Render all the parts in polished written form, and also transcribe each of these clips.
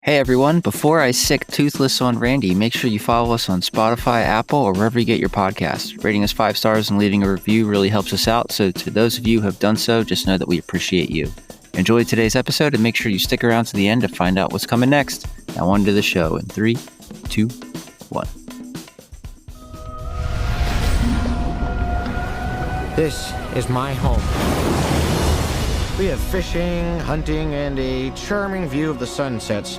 Hey everyone, before I sick toothless on Randy, make sure you follow us on Spotify, Apple, or wherever you get your podcasts. Rating us 5 stars and leaving a review really helps us out, so to those of you who have done so, just know that we appreciate you. Enjoy today's episode and make sure you stick around to the end to find out what's coming next. Now on to the show in 3, 2, 1. This is my home. We have fishing, hunting, and a charming view of the sunsets.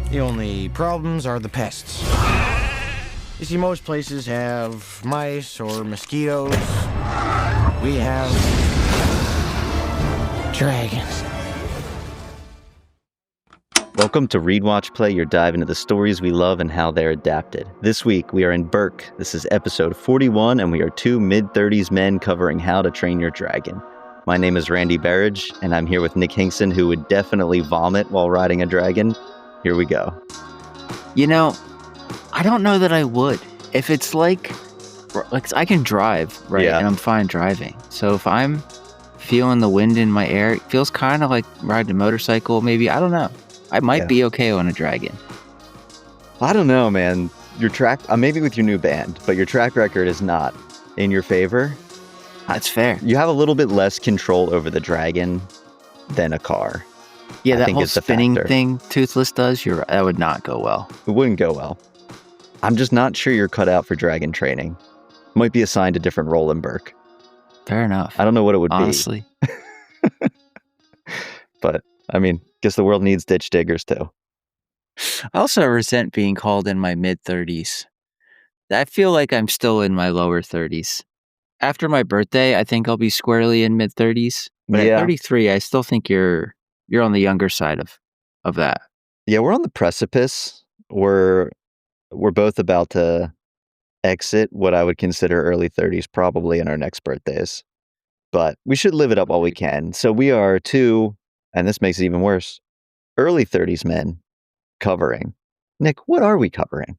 The only problems are the pests. You see, most places have mice or mosquitoes. We have dragons. Welcome to Read, Watch, Play, your dive into the stories we love and how they're adapted. This week, we are in Berk. This is episode 41, and we are two mid-30s men covering How to Train Your Dragon. My name is Randy Berridge, and I'm here with Nick Hinkson, who would definitely vomit while riding a dragon. Here we go. You know, I don't know that I would. If it's like I can drive, right? Yeah. And I'm fine driving. So if I'm feeling the wind in my air, it feels kind of like riding a motorcycle, maybe. I don't know. I might be okay on a dragon. I don't know, man. Your track, maybe with your new band, but your track record is not in your favor. That's fair. You have a little bit less control over the dragon than a car. Yeah, I that think whole it's a spinning factor. thing Toothless does, that would not go well. It wouldn't go well. I'm just not sure you're cut out for dragon training. Might be assigned a different role in Berk. Fair enough. I don't know what it would honestly. be. But, I mean, guess the world needs ditch diggers too. I also resent being called in my mid-30s. I feel like I'm still in my lower 30s. After my birthday, I think I'll be squarely in mid-30s. But Yeah. at 33, I still think you're on the younger side of that. Yeah, we're on the precipice. We're both about to exit what I would consider early 30s, probably in our next birthdays. But we should live it up while we can. So we are two, and this makes it even worse, early 30s men covering. Nick, what are we covering?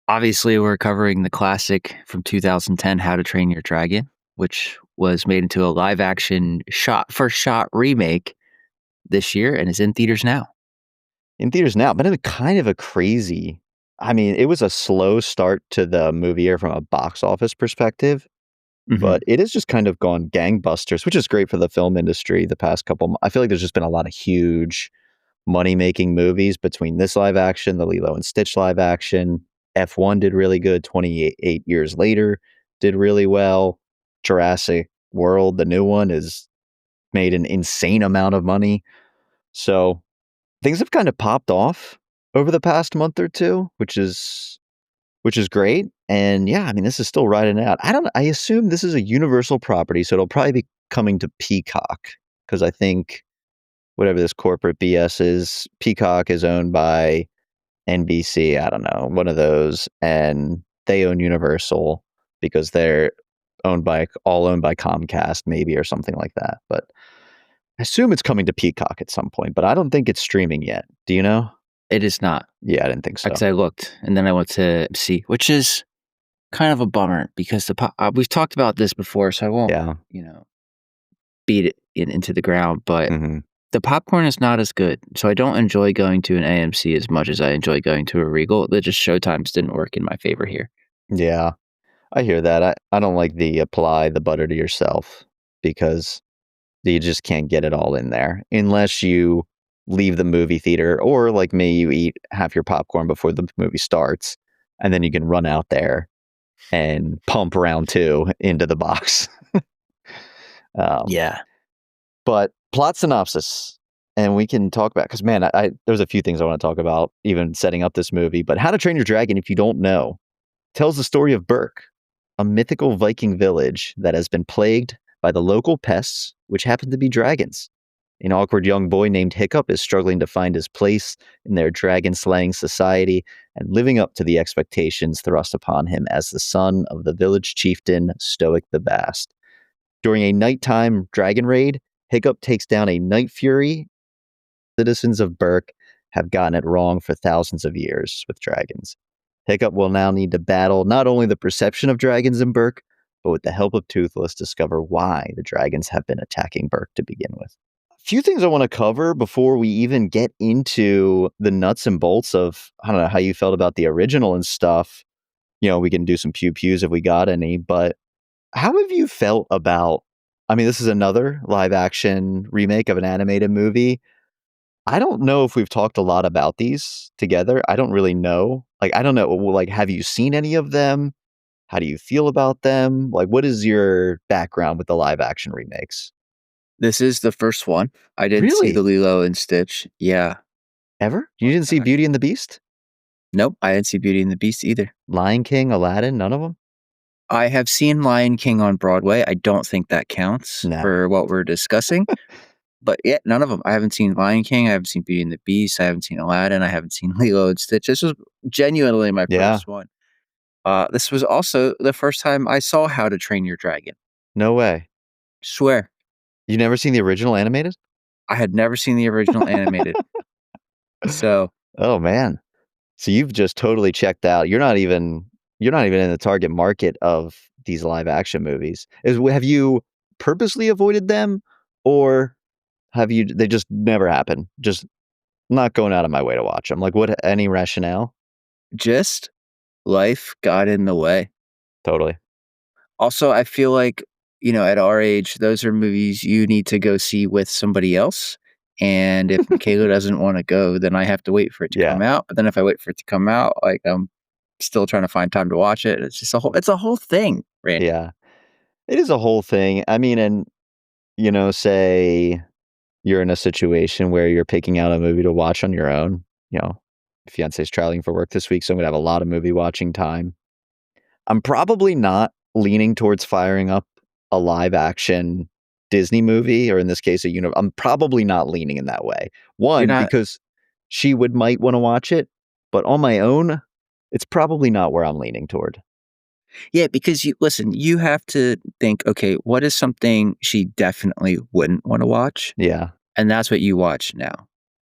Obviously, we're covering the classic from 2010, How to Train Your Dragon, which was made into a live-action shot-for-shot remake this year and is in theaters now. In theaters now, but it kind of a crazy. I mean, it was a slow start to the movie year from a box office perspective, but it has just kind of gone gangbusters, which is great for the film industry the past couple. I feel like there's just been a lot of huge money-making movies between this live action, the Lilo and Stitch live action. F1 did really good. 28 years later did really well. Jurassic World, the new one, has made an insane amount of money. So things have kind of popped off over the past month or two, which is great. And yeah, I mean, this is still riding it out. I assume this is a Universal property, so it'll probably be coming to Peacock, because I think whatever this corporate BS is, Peacock is owned by NBC, I don't know, one of those, and they own Universal because they're owned by Comcast, maybe, or something like that. But I assume it's coming to Peacock at some point, but I don't think it's streaming yet. Do you know? It is not. Yeah, I didn't think so. Because I looked, and then I went to see, which is kind of a bummer because we've talked about this before, so I won't, beat it into the ground. But the popcorn is not as good, so I don't enjoy going to an AMC as much as I enjoy going to a Regal. The just showtimes didn't work in my favor here. Yeah, I hear that. I don't like the apply the butter to yourself, because you just can't get it all in there unless you leave the movie theater, or like me, you eat half your popcorn before the movie starts, and then you can run out there and pump round 2 into the box. Yeah. But plot synopsis, and we can talk about, because man, there's a few things I want to talk about, even setting up this movie. But How to Train Your Dragon, if you don't know, tells the story of Berk, a mythical Viking village that has been plagued by the local pests, which happen to be dragons. An awkward young boy named Hiccup is struggling to find his place in their dragon-slaying society and living up to the expectations thrust upon him as the son of the village chieftain Stoic the Bast. During a nighttime dragon raid, Hiccup takes down a night fury. Citizens of Berk have gotten it wrong for thousands of years with dragons. Hiccup will now need to battle not only the perception of dragons in Berk, but with the help of Toothless, discover why the dragons have been attacking Berk to begin with. few things I want to cover before we even get into the nuts and bolts of, I don't know how you felt about the original and stuff. We can do some pew pews if we got any, but how have you felt about, I mean, this is another live action remake of an animated movie. I don't know if we've talked a lot about these together. I don't really know. Like, I don't know. Like, have you seen any of them? How do you feel about them? Like, what is your background with the live action remakes? This is the first one. I didn't see the Really? Lilo and Stitch. Yeah. Ever? You Fun didn't see fact. Beauty and the Beast? Nope, I didn't see Beauty and the Beast either. Lion King, Aladdin, none of them? I have seen Lion King on Broadway. I don't think that counts No. for what we're discussing. But yeah, none of them. I haven't seen Lion King. I haven't seen Beauty and the Beast. I haven't seen Aladdin. I haven't seen Lilo and Stitch. This was genuinely my Yeah. first one. This was also the first time I saw How to Train Your Dragon. No way. Swear, You never seen the original animated? I had never seen the original animated. So Oh, man. So you've just totally checked out. You're not even in the target market of these live action movies. Have you purposely avoided them, or they just never happen? Just not going out of my way to watch them. Like, what, any rationale? just life got in the way. Totally. Also, I feel like, at our age, those are movies you need to go see with somebody else. And if Michaela doesn't want to go, then I have to wait for it to Yeah. come out. But then if I wait for it to come out, like I'm still trying to find time to watch it. It's just a whole thing, Randy. Yeah. It is a whole thing. I mean, and, say you're in a situation where you're picking out a movie to watch on your own. Fiance's traveling for work this week, so I'm gonna have a lot of movie watching time. I'm probably not leaning towards firing up a live action Disney movie, or in this case, I'm probably not leaning in that way. You're One, not, because she might want to watch it, but on my own, it's probably not where I'm leaning toward. yeah, because you have to think, okay, what is something she definitely wouldn't want to watch? Yeah. And that's what you watch now.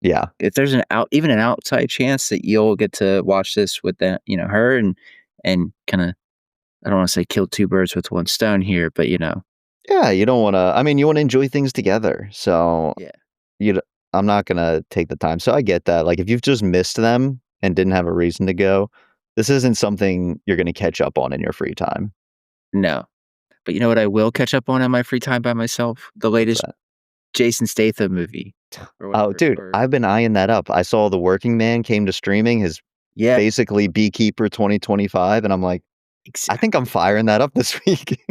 Yeah. If there's even an outside chance that you'll get to watch this with her and kind of, I don't want to say kill two birds with one stone here, but Yeah, you don't want to. I mean, you want to enjoy things together. So yeah, you, I'm not gonna take the time. So I get that. Like, if you've just missed them and didn't have a reason to go, this isn't something you're gonna catch up on in your free time. no. But you know what I will catch up on in my free time by myself? The What's latest that? Jason Statham movie or Oh, whatever. dude, Or I've been eyeing that up. I saw The Working Man came to streaming. His yeah, basically Beekeeper 2025, and I'm like, I think I'm exactly. firing that up this week.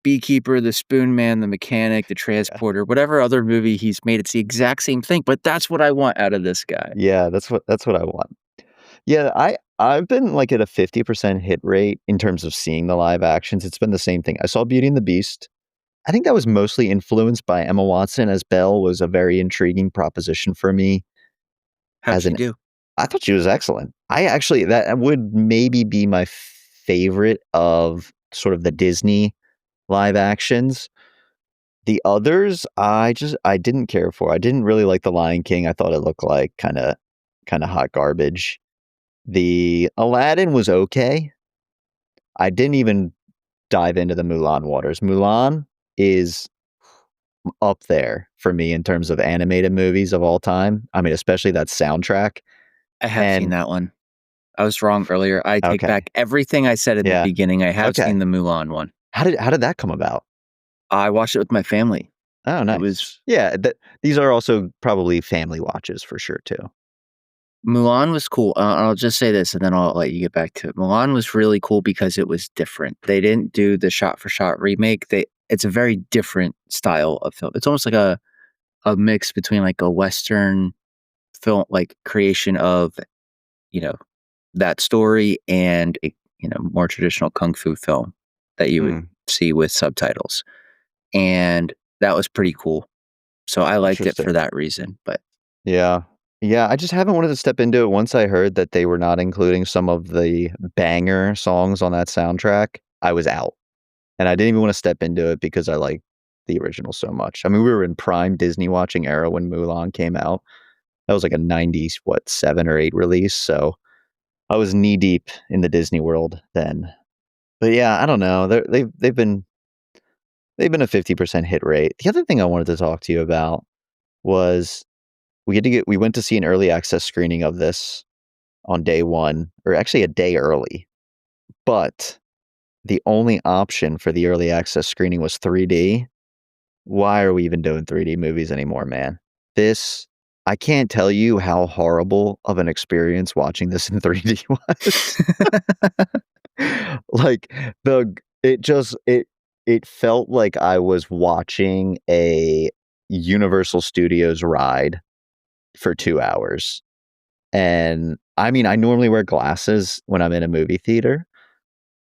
Beekeeper, the Spoon Man, the Mechanic, the Yeah. Transporter, whatever other movie he's made, it's the exact same thing. But that's what I want out of this guy. Yeah, that's what I want. Yeah, I've been like at a 50% hit rate in terms of seeing the live actions. It's been the same thing. I saw Beauty and the Beast. I think that was mostly influenced by Emma Watson as Belle was a very intriguing proposition for me How'd as she an do? I thought she was excellent. I actually that would maybe be my favorite of sort of the Disney live actions. The others, I didn't care for. I didn't really like The Lion King. I thought it looked like kinda hot garbage. The Aladdin was okay. I didn't even dive into the Mulan waters. Mulan is up there for me in terms of animated movies of all time. I mean, especially that soundtrack. I have seen And that one. I was wrong earlier. I take okay. back everything I said in the Yeah. beginning. I have Okay. seen the Mulan one. How did that come about? I watched it with my family. Oh, It nice. was Yeah, these are also probably family watches for sure too. Mulan was cool. I'll just say this, and then I'll let you get back to it. Mulan was really cool because it was different. They didn't do the shot for shot remake. It's a very different style of film. It's almost like a mix between like a Western film, like creation of you know that story and a more traditional kung fu film that you would Hmm, see with subtitles, and that was pretty cool. So I liked it for interesting. that reason. But Yeah. Yeah, I just haven't wanted to step into it. Once I heard that they were not including some of the banger songs on that soundtrack, I was out. And I didn't even want to step into it because I like the original so much. I mean, we were in prime Disney watching era when Mulan came out. That was like a 90s, 7 or 8 release. So I was knee deep in the Disney world then. But yeah, I don't know. They've been a 50% hit rate. The other thing I wanted to talk to you about, was we went to see an early access screening of this on day one, or actually a day early. But the only option for the early access screening was 3D. Why are we even doing 3D movies anymore, man? I can't tell you how horrible of an experience watching this in 3D was. Like it felt like I was watching a Universal Studios ride for 2 hours. And I mean, I normally wear glasses when I'm in a movie theater.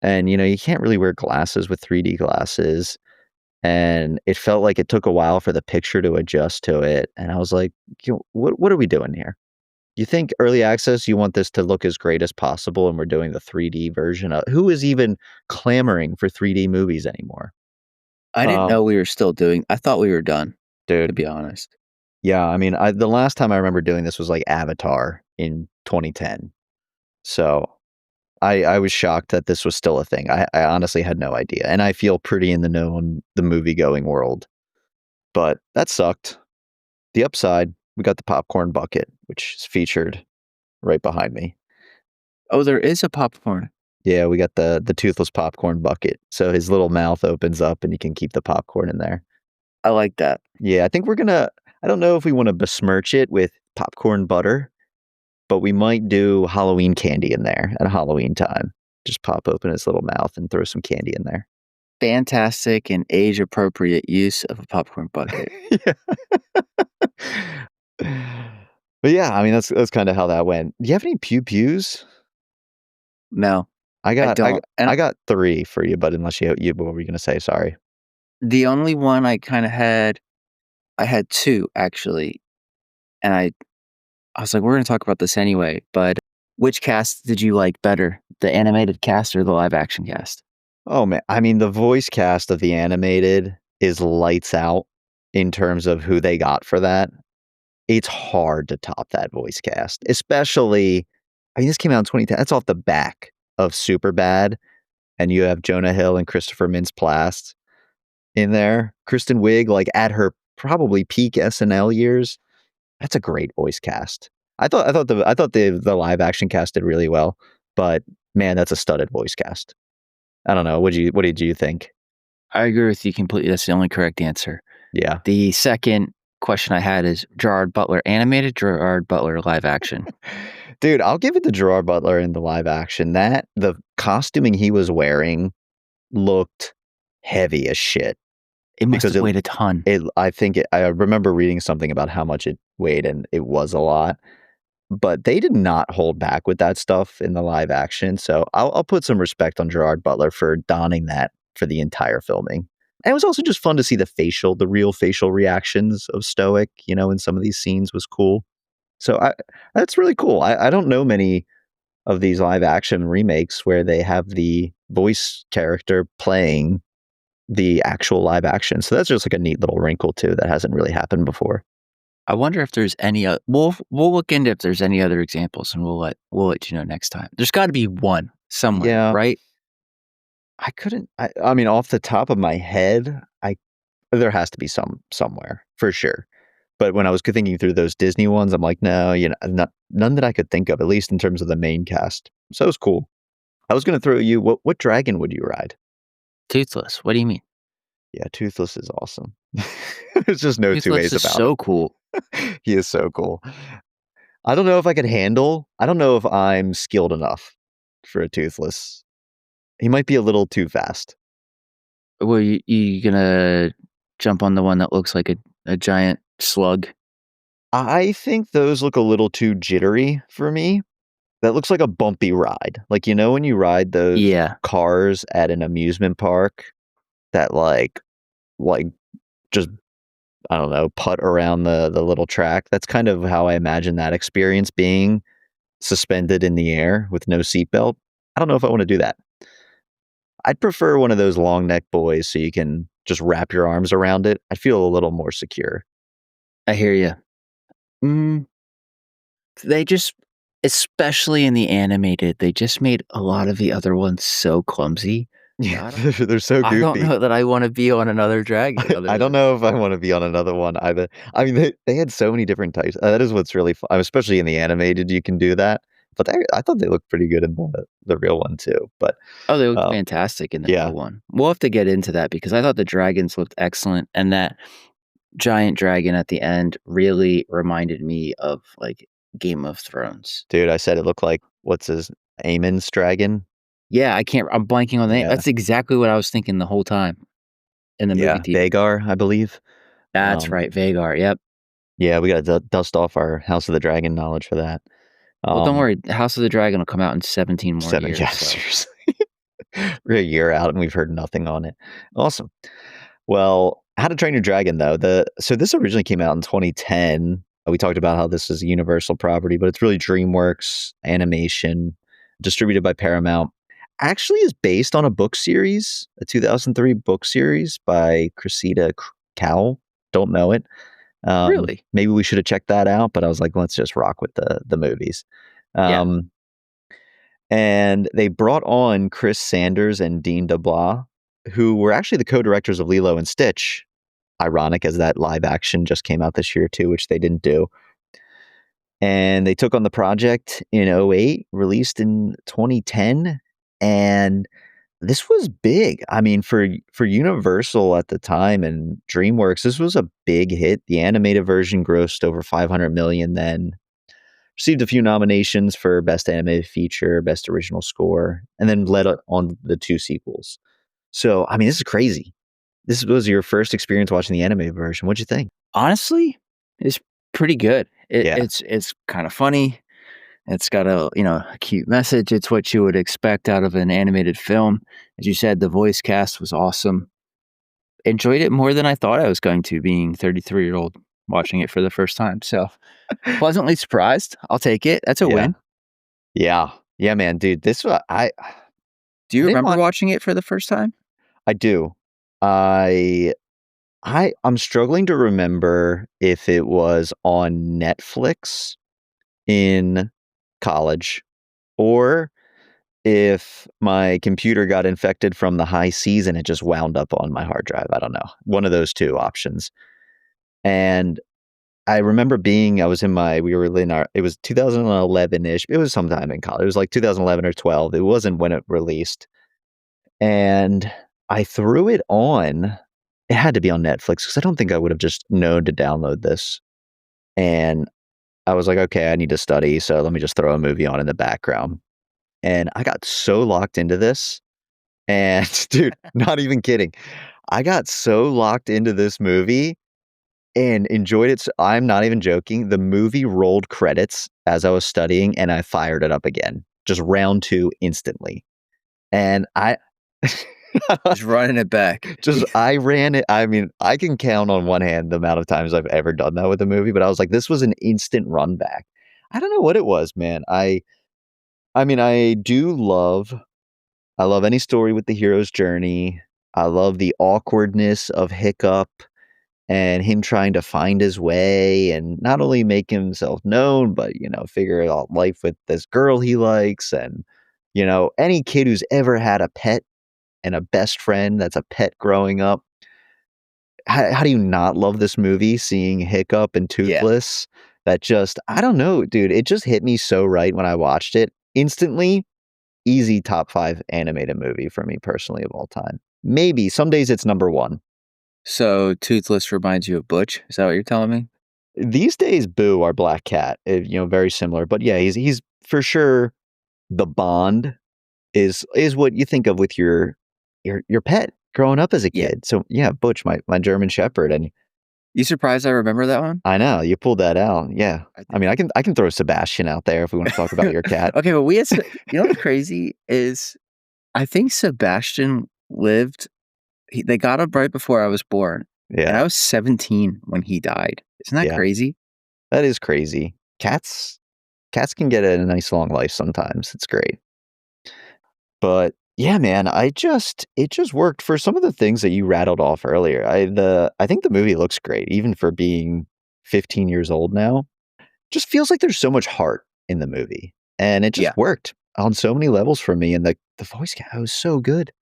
And you can't really wear glasses with 3D glasses. And it felt like it took a while for the picture to adjust to it. And I was like, what are we doing here? You think early access, you want this to look as great as possible, and we're doing the 3D version of who is even clamoring for 3D movies anymore? I didn't know we were still doing. I thought we were done, to Dude. be honest. Yeah, I mean, the last time I remember doing this was like Avatar in 2010. So I was shocked that this was still a thing. I honestly had no idea. And I feel pretty in the know on the movie going world. But that sucked. The upside, we got the popcorn bucket, which is featured right behind me. Oh, there is a popcorn. Yeah, we got the toothless popcorn bucket. So his little mouth opens up and you can keep the popcorn in there. I like that. Yeah, I think I don't know if we want to besmirch it with popcorn butter, but we might do Halloween candy in there at Halloween time. Just pop open his little mouth and throw some candy in there. Fantastic and age appropriate use of a popcorn bucket. Yeah. But yeah, I mean that's kind of how that went. Do you have any pews? No, I don't. And I got 3 for you, but unless you what were you gonna say? Sorry. the only one I kind of had, I had 2 actually, and I was like, we're going to talk about this anyway. But which cast did you like better, the animated cast or the live action cast? Oh man, I mean the voice cast of the animated is lights out in terms of who they got for that. It's hard to top that voice cast, especially. I mean, this came out in 2010. That's off the back of Superbad, and you have Jonah Hill and Christopher Mintz-Plasse in there. Kristen Wiig, like at her probably peak SNL years. That's a great voice cast. I thought the live action cast did really well, but man, that's a studded voice cast. I don't know. What did you think? I agree with you completely. That's the only correct answer. Yeah. The second question I had is Gerard Butler animated, Gerard Butler live action. Dude, I'll give it to Gerard Butler in the live action. The costuming he was wearing looked heavy as shit. It must have weighed a ton. I remember reading something about how much it weighed, and it was a lot. But they did not hold back with that stuff in the live action. So I'll put some respect on Gerard Butler for donning that for the entire filming. And it was also just fun to see the real facial reactions of Stoic, in some of these scenes was cool. So that's really cool. I don't know many of these live action remakes where they have the voice character playing the actual live action. So that's just like a neat little wrinkle too that hasn't really happened before. I wonder if there's any other. We'll look into if there's any other examples, and we'll let you know next time. There's got to be one somewhere, right? I mean, off the top of my head, there has to be somewhere for sure. But when I was thinking through those Disney ones, I'm like, no, none that I could think of, at least in terms of the main cast. So it was cool. I was going to throw you, what dragon would you ride? Toothless. What do you mean? Yeah, Toothless is awesome. There's just no two ways about it. So cool. He is so cool. I don't know if I'm skilled enough for a Toothless. He might be a little too fast. Well, you gonna jump on the one that looks like a giant slug? I think those look a little too jittery for me. That looks like a bumpy ride. Like, when you ride those cars at an amusement park that like just, I don't know, putt around the little track. That's kind of how I imagine that experience being suspended in the air with no seatbelt. I don't know if I want to do that. I'd prefer one of those long neck boys so you can just wrap your arms around it. I feel a little more secure. I hear you. They just, especially in the animated, they just made a lot of the other ones so clumsy. Yeah, I they're so I don't goofy. know that I wanna be on another dragon other I don't than know if I wanna be on another one either. I mean, they had so many different types. That is what's really fun, especially in the animated, you can do that. But I thought they looked pretty good in the real one too. But, oh, they looked um, fantastic in the yeah. real one. We'll have to get into that because I thought the dragons looked excellent, and that giant dragon at the end really reminded me of, like, Game of Thrones. Dude, I said it looked like what's his Aemon's dragon? Yeah, I'm blanking on the name. Yeah. That's exactly what I was thinking the whole time in the movie Yeah, theater. Vhagar, I believe. That's Um, right, Vhagar, yep. yeah, we gotta dust off our House of the Dragon knowledge for that. Well, don't Um, worry, House of the Dragon will come out in 17 more 7 years, yeah, so seriously. We're a year out and we've heard nothing on it. Awesome. Well, How to Train Your Dragon, though, so this originally came out in 2010. We talked about how this is a Universal property, but it's really DreamWorks animation, distributed by Paramount. Actually is based on a book series, a 2003 book series by Cressida Cowell. Don't know it. really? Maybe we should have checked that out, but I was like, let's just rock with the movies. Yeah, Um, and they brought on Chris Sanders and Dean Deblois, who were actually the co-directors of Lilo and Stitch. Ironic as that live action just came out this year too, which they didn't do. And they took on the project in '08, released in 2010, and this was big. I mean, for Universal at the time and DreamWorks, this was a big hit. The animated version grossed over 500 million then. Received a few nominations for Best Animated Feature, Best Original Score, and then led on the two sequels. So, I mean, this is crazy. This was your first experience watching the animated version. What'd you think? honestly, it's pretty good. Yeah. It's kinda funny. It's got a cute message. It's what you would expect out of an animated film. As you said, the voice cast was awesome. Enjoyed it more than I thought I was going to, being 33-year-old watching it for the first time, so pleasantly surprised. I'll take it. That's a Yeah. win. Yeah. Yeah, man, dude, this was Do I you didn't remember want watching it for the first time? I do. I I'm struggling to remember if it was on Netflix in college or if my computer got infected from the high seas and it just wound up on my hard drive. I don't know. One of those two options. And I remember I was in we were in it was 2011-ish. It was sometime in college. It was like 2011 or 12. It wasn't when it released. And I threw it on. It had to be on Netflix because I don't think I would have just known to download this. And I was like, okay, I need to study. So let me just throw a movie on in the background. And I got so locked into this. And dude, not even kidding. I got so locked into this movie and enjoyed it. I'm not even joking. The movie rolled credits as I was studying and I fired it up again, just round two instantly. And Just running it back. I ran it. I mean, I can count on one hand the amount of times I've ever done that with a movie, but I was like, this was an instant run back. I don't know what it was, man. I mean, I love any story with the hero's journey. I love the awkwardness of Hiccup and him trying to find his way and not only make himself known, but, figure out life with this girl he likes. And, any kid who's ever had a pet and a best friend that's a pet growing up. How do you not love this movie? Seeing Hiccup and Yeah. Toothless, I don't know, dude. It just hit me so right when I watched it. Instantly, easy top 5 animated movie for me personally of all time. Maybe some days it's number 1. So, Toothless reminds you of Butch? Is that what you're telling me? These days, Boo, our black cat, very similar. But yeah, he's for sure the bond is what you think of with your pet growing up as a Yeah. kid. So yeah, Butch, my German Shepherd, and You surprised I remember that one? I know you pulled that out. Yeah, I I mean, I can throw Sebastian out there if we want to talk about your cat. Okay, but we had what's crazy is I think Sebastian they got him right before I was born, and I Yeah, was 17 when he died. Isn't that yeah, crazy? that is crazy. Cats can get a nice long life sometimes. It's great. But yeah, man, it just worked for some of the things that you rattled off earlier. I think the movie looks great, even for being 15 years old now. Just feels like there's so much heart in the movie, and it just Yeah. worked on so many levels for me. And the voice cast was so good.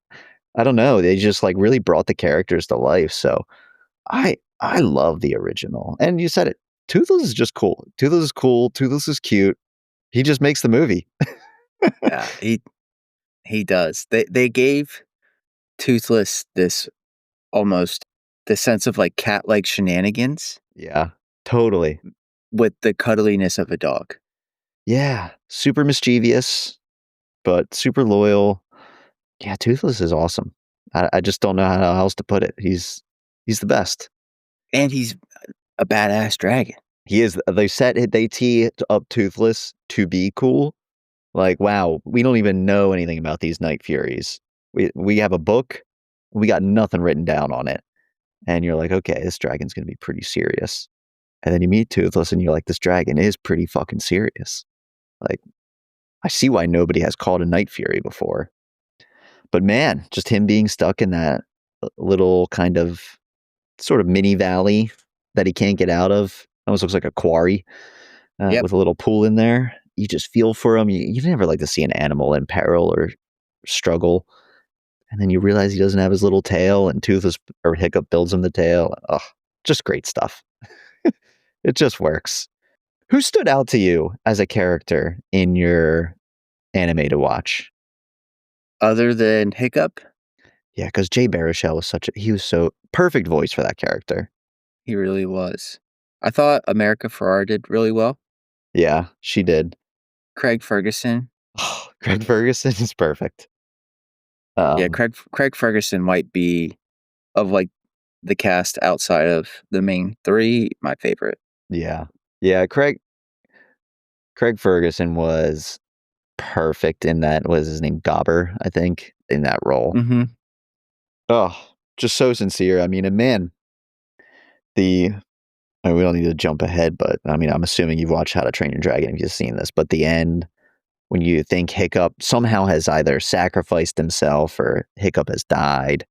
I don't know. They just like really brought the characters to life. So I love the original. And you said it. Toothless is just cool. Toothless is cool. Toothless is cute. He just makes the movie. Yeah, he does. They gave Toothless this almost the sense of like cat-like shenanigans Yeah, totally. with the cuddliness of a dog. Yeah, super mischievous, but super loyal. Yeah, Toothless is awesome. I just don't know how else to put it. He's the best. And he's a badass dragon. He is. They tee up Toothless to be cool. Like, wow, we don't even know anything about these Night Furies. We have a book, we got nothing written down on it, and you're like, okay, this dragon's gonna be pretty serious. And then you meet Toothless, and you're like, this dragon is pretty fucking serious. Like, I see why nobody has called a Night Fury before. But man, just him being stuck in that little kind of sort of mini valley that he can't get out of. Almost looks like a quarry Yep. with a little pool in there. You just feel for him. You never like to see an animal in peril or struggle. And then you realize he doesn't have his little tail, and Toothless or Hiccup builds him the tail. Oh, just great stuff. It just works. Who stood out to you as a character in your anime to watch? Other than Hiccup, Yeah, because Jay Baruchel was he was so perfect voice for that character. he really was. I thought America Ferrara did really well. Yeah, she did. Craig Ferguson. Oh, Craig Ferguson is perfect. Yeah, Craig Ferguson might be of like the cast outside of the main three, my favorite. Yeah. Yeah, Craig Ferguson was perfect in that. Was his name Gobber, I think, in that role. Mm-hmm. Oh, just so sincere. I mean, and man, we don't need to jump ahead, but I mean, I'm assuming you've watched How to Train Your Dragon if you've seen this, but the end, when you think Hiccup somehow has either sacrificed himself or Hiccup has died,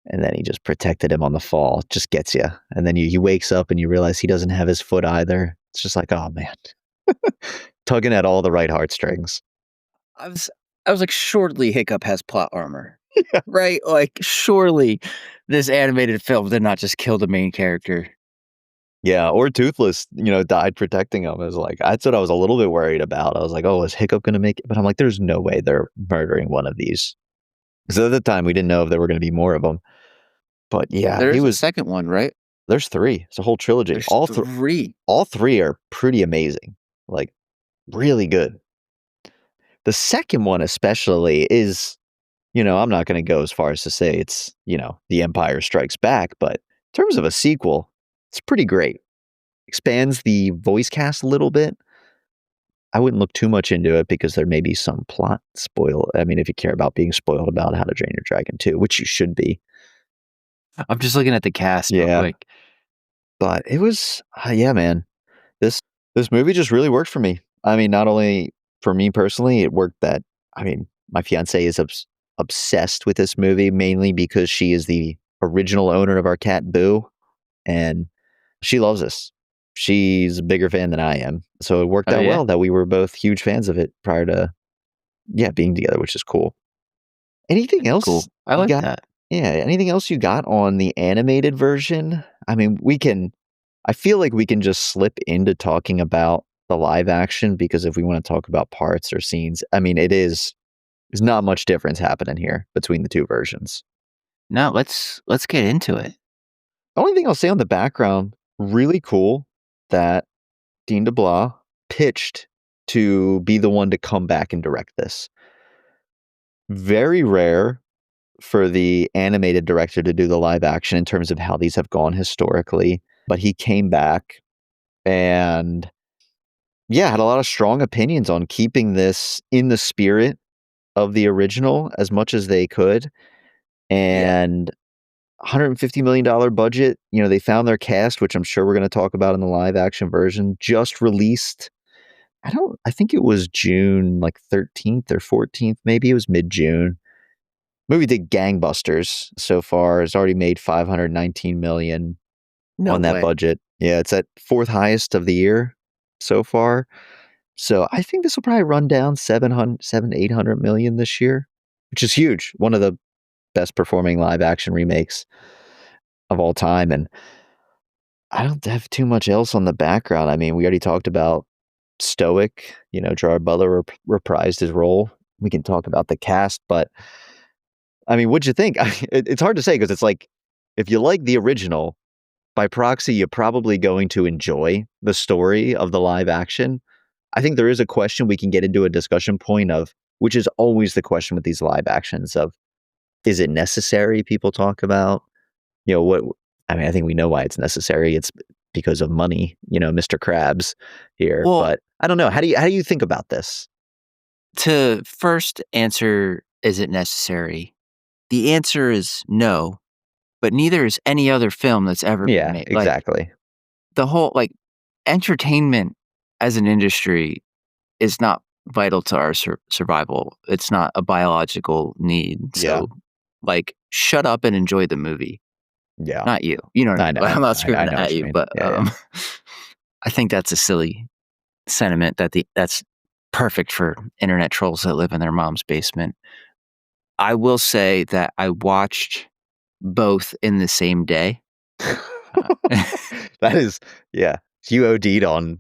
and then he just protected him on the fall, just gets you. And then he wakes up and you realize he doesn't have his foot either. It's just like, oh man, tugging at all the right heartstrings. I was like, surely Hiccup has plot armor. Yeah. Right? Like, surely this animated film did not just kill the main character. Yeah, or Toothless, died protecting him. It was like, that's what I was a little bit worried about. I was like, oh, is Hiccup going to make it? But I'm like, there's no way they're murdering one of these. Because at the time, we didn't know if there were going to be more of them. But yeah, there's a second one, right? There's 3. It's a whole trilogy. There's all 3. All 3 are pretty amazing. Like, really good. The second one especially is, I'm not going to go as far as to say it's, The Empire Strikes Back, but in terms of a sequel, it's pretty great. Expands the voice cast a little bit. I wouldn't look too much into it because there may be some plot spoil. I mean, if you care about being spoiled about How to Train Your Dragon 2, which you should be. I'm just looking at the cast real quick. But it was, yeah, man. This movie just really worked for me. I mean, not only for me personally, it worked that, my fiance is obsessed with this movie, mainly because she is the original owner of our cat, Boo, and she loves this. She's a bigger fan than I am. So it worked out well that we were both huge fans of it prior to, being together, which is cool. Anything else? Cool. I like that. Yeah. Anything else you got on the animated version? I mean, I feel like we can just slip into talking about the live action, because if we want to talk about parts or scenes, I mean, there's not much difference happening here between the two versions. No, let's get into it. The only thing I'll say on the background, really cool that Dean Deblois pitched to be the one to come back and direct this. Very rare for the animated director to do the live action in terms of how these have gone historically, but he came back and had a lot of strong opinions on keeping this in the spirit of the original as much as they could. And $150 million budget, they found their cast, which I'm sure we're going to talk about in the live action version, just released. I think it was June like 13th or 14th, maybe it was mid-June. Movie did gangbusters so far. It's already made $519 million on that budget. Yeah, it's at 4th highest of the year so far. So I think this will probably run down 800 million this year, which is huge. One of the best performing live action remakes of all time. And I don't have too much else on the background. I mean, we already talked about Stoic, Gerard Butler reprised his role. We can talk about the cast, but I mean, what'd you think? It's hard to say because it's like, if you like the original, by proxy, you're probably going to enjoy the story of the live action. I think there is a question we can get into a discussion point of, which is always the question with these live actions of, is it necessary? People talk about, what, I mean, I think we know why it's necessary. It's because of money, Mr. Krabs here, Well, but I don't know. How do you think about this? to first answer, is it necessary? The answer is no, but neither is any other film that's ever been Yeah, made. exactly. The whole, entertainment as an industry is not vital to our survival. It's not a biological need. Yeah. So, shut up and enjoy the movie. Yeah. Not you. You know what I I mean? know. I'm not I screaming know what at you you, mean. but Yeah. I think that's a silly sentiment that's perfect for internet trolls that live in their mom's basement. I will say that I watched both in the same day. That is, yeah. You OD'd on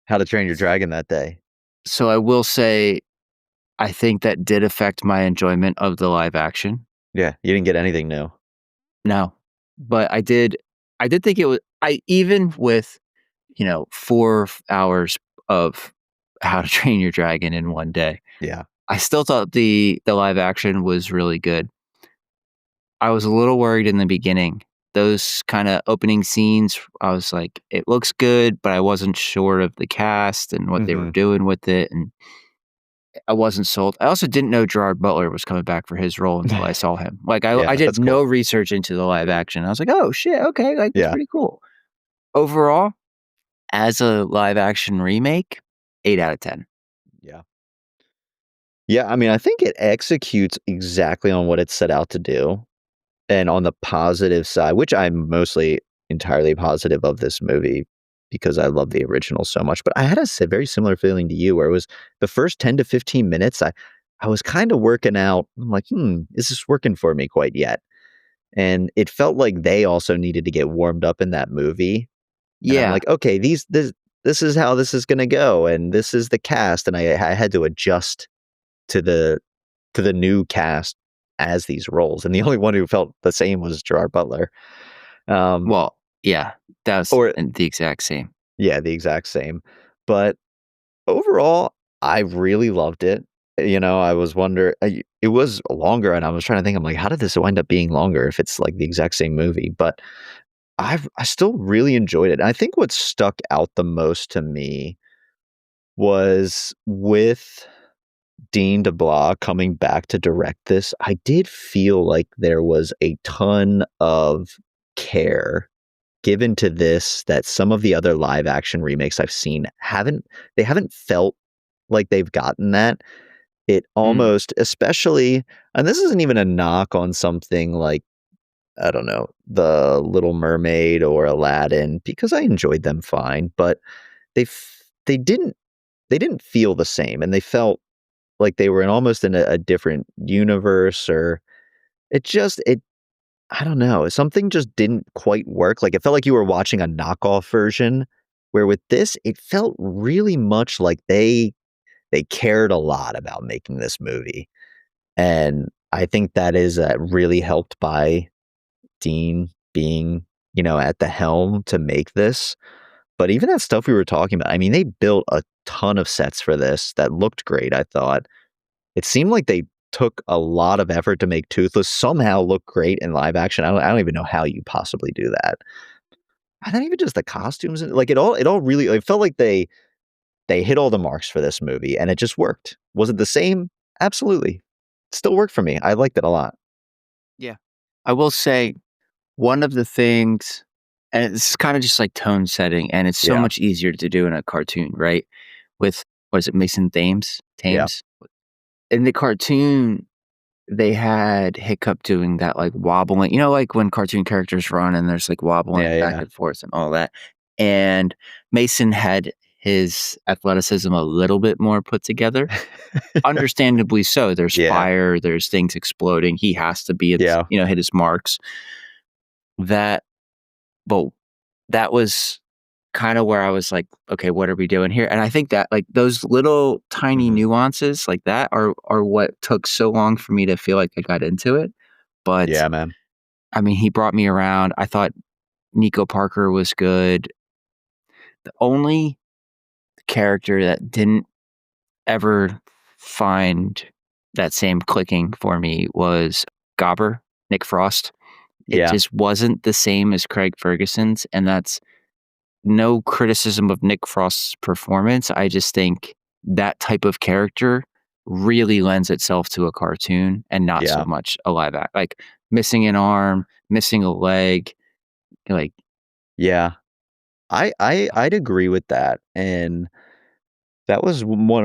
How to Train Your Dragon that day. So I will say I think that did affect my enjoyment of the live action. Yeah, you didn't get anything new. No, but I did think it was, even with, 4 hours of How to Train Your Dragon in one day, Yeah. I still thought the live action was really good. I was a little worried in the beginning. Those kinda opening scenes, I was like, "It looks good," but I wasn't sure of the cast and what they were Mhm. doing with it, and I wasn't sold. I also didn't know Gerard Butler was coming back for his role until I saw him. I Yeah, did that's no cool. research into the live action. I was like, "Oh, shit, okay, that's Yeah. pretty cool." Overall, as a live action remake, 8 out of 10. Yeah. Yeah, I mean, I think it executes exactly on what it set out to do. And on the positive side, which I'm mostly entirely positive of this movie because I love the original so much, but I had a very similar feeling to you where it was the first 10 to 15 minutes, I was kind of working out. I'm like, is this working for me quite yet? And it felt like they also needed to get warmed up in that movie. And I'm Yeah, like, okay, this is how this is gonna go, and this is the cast, and I had to adjust to the new cast as these roles, and the only one who felt the same was Gerard Butler. Um, well, yeah, that was or the exact same. yeah, the exact same. But overall, I really loved it. I was it was longer, and I was trying to think. I'm like, how did this wind up being longer if it's like the exact same movie? But I still really enjoyed it. And I think what stuck out the most to me was with Dean Deblois coming back to direct this. I did feel like there was a ton of care given to this that some of the other live action remakes I've seen haven't felt like they've gotten that. It Mm, almost, especially, and this isn't even a knock on something like, I don't know, The Little Mermaid or Aladdin, because I enjoyed them fine, but they f- they didn't they didn't feel the same, and they felt like they were almost in a different universe, or it I don't know, something just didn't quite work. Like, it felt like you were watching a knockoff version, where with this, it felt really much like they cared a lot about making this movie, and I think that is really helped by Dean being, at the helm to make this. But even that stuff we were talking about, I mean, they built a ton of sets for this that looked great, I thought. It seemed like they took a lot of effort to make Toothless somehow look great in live action. I don't even know how you possibly do that. And then even just the costumes, and like it all really, it felt like they hit all the marks for this movie, and it just worked. Was it the same? Absolutely. Still worked for me. I liked it a lot. yeah. I will say one of the things, and it's kind of just like tone setting, and it's so Yeah. much easier to do in a cartoon, right? With, what is it, Mason Thames? Yeah. Thames? In the cartoon, they had Hiccup doing that wobbling, like when cartoon characters run and there's wobbling Yeah, back yeah. and forth and all that. And Mason had his athleticism a little bit more put together. Understandably so. There's Yeah. fire, there's things exploding. He has to be, Yeah. hit his marks. But that was kind of where I was like, okay, what are we doing here? And I think that like those little tiny Mhm. nuances like that are what took so long for me to feel like I got into it. But Yeah, man. I mean, he brought me around. I thought Nico Parker was good. The only character that didn't ever find that same clicking for me was Gobber, Nick Frost. It Yeah. just wasn't the same as Craig Ferguson's, and that's no criticism of Nick Frost's performance. I just think that type of character really lends itself to a cartoon and not so Yeah. much a live act. Like missing an arm, missing a leg, like Yeah. I'd agree with that, and that was one